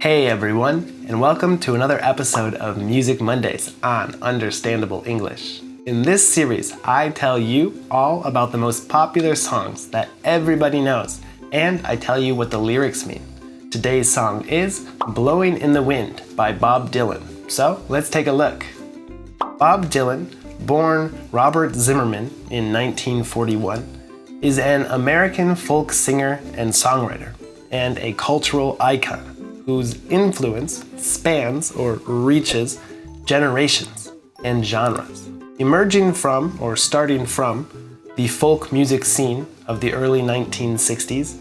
Hey everyone, and welcome to another episode of Music Mondays on Understandable English. In this series, I tell you all about the most popular songs that everybody knows, and I tell you what the lyrics mean. Today's song is Blowin In The Wind by Bob Dylan. So let's take a look. Bob Dylan, born Robert Zimmerman in 1941, is an American folk singer and songwriter, and a cultural icon whose influence spans or reaches generations and genres. Emerging from, or starting from, the folk music scene of the early 1960s,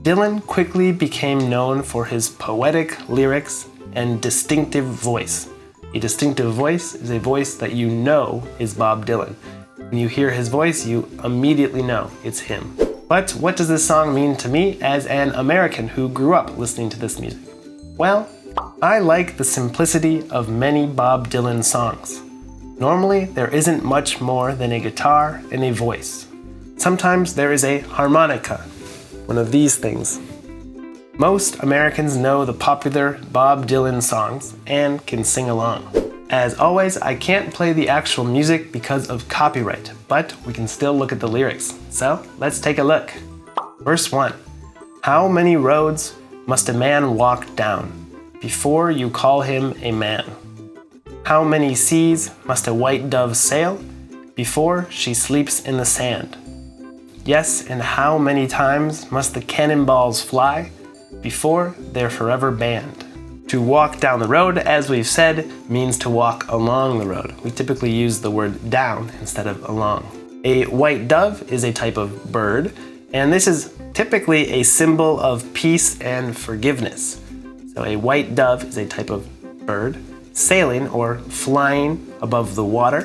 Dylan quickly became known for his poetic lyrics and distinctive voice. A distinctive voice is a voice that you know is Bob Dylan. When you hear his voice, you immediately know it's him. But what does this song mean to me as an American who grew up listening to this music? Well, I like the simplicity of many Bob Dylan songs. Normally, there isn't much more than a guitar and a voice. Sometimes there is a harmonica, one of these things. Most Americans know the popular Bob Dylan songs and can sing along. As always, I can't play the actual music because of copyright, but we can still look at the lyrics. So let's take a look. Verse 1. How many roads must a man walk down before you call him a man? How many seas must a white dove sail before she sleeps in the sand? Yes, and how many times must the cannonballs fly before they're forever banned? To walk down the road, as we've said, means to walk along the road. We typically use the word down instead of along. A white dove is a type of bird, and this is typically a symbol of peace and forgiveness. So a white dove is a type of bird sailing or flying above the water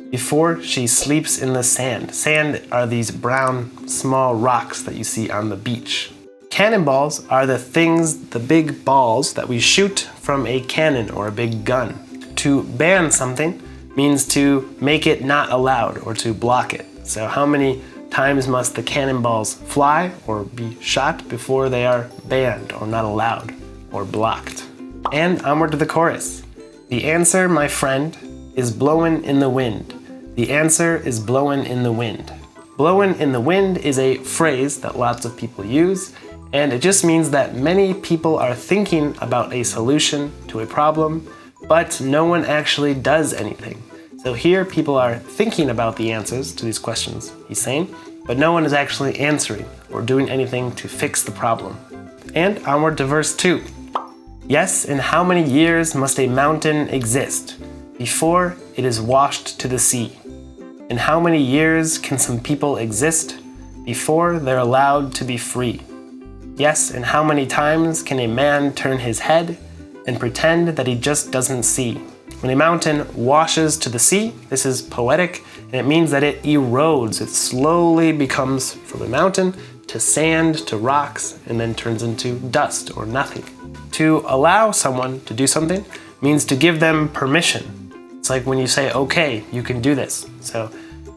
before she sleeps in the sand. Sand are these brown small rocks that you see on the beach. Cannonballs are the things, the big balls that we shoot from a cannon or a big gun. To ban something means to make it not allowed or to block it. So how many times must the cannonballs fly or be shot before they are banned or not allowed or blocked? And onward to the chorus. The answer, my friend, is blowin' in the wind. The answer is blowin' in the wind. Blowin' in the wind is a phrase that lots of people use, and it just means that many people are thinking about a solution to a problem, but no one actually does anything. So here people are thinking about the answers to these questions he's saying, but no one is actually answering or doing anything to fix the problem. And onward to verse 2. Yes, and how many years must a mountain exist before it is washed to the sea? And how many years can some people exist before they're allowed to be free? Yes, and how many times can a man turn his head and pretend that he just doesn't see? When a mountain washes to the sea, this is poetic, and it means that it erodes. It slowly becomes from a mountain to sand to rocks and then turns into dust or nothing. To allow someone to do something means to give them permission. It's like when you say, okay, you can do this. So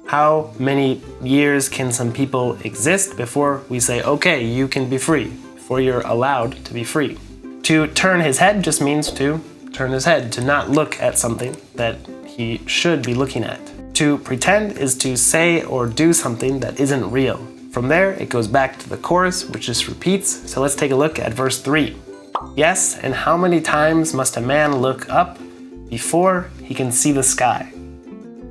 how many years can some people exist before we say, okay, you can be free, before you're allowed to be free? To turn his head just means to turn his head, to not look at something that he should be looking at. To pretend is to say or do something that isn't real. From there, it goes back to the chorus, which just repeats. So let's take a look at verse 3. Yes, and how many times must a man look up before he can see the sky?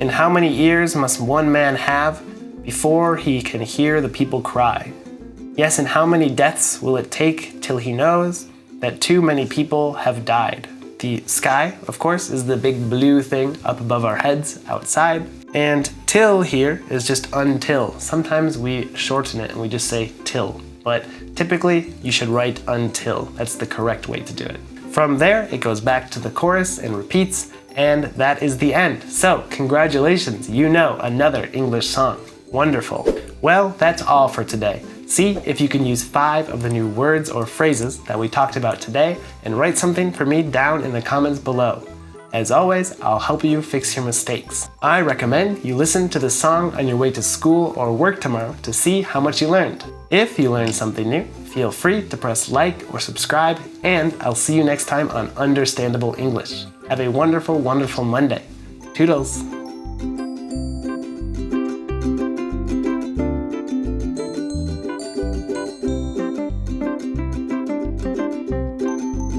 And how many ears must one man have before he can hear the people cry? Yes, and how many deaths will it take till he knows that too many people have died? The sky, of course, is the big blue thing up above our heads outside. And till here is just until. Sometimes we shorten it and we just say till. But typically, you should write until. That's the correct way to do it. From there, it goes back to the chorus and repeats, and that is the end. So, congratulations, you know another English song. Wonderful. Well, that's all for today. See if you can use 5 of the new words or phrases that we talked about today, and write something for me down in the comments below. As always, I'll help you fix your mistakes. I recommend you listen to the song on your way to school or work tomorrow to see how much you learned. If you learned something new, Feel free to press like or subscribe, and I'll see you next time on Understandable English. Have a wonderful, wonderful Monday. Toodles!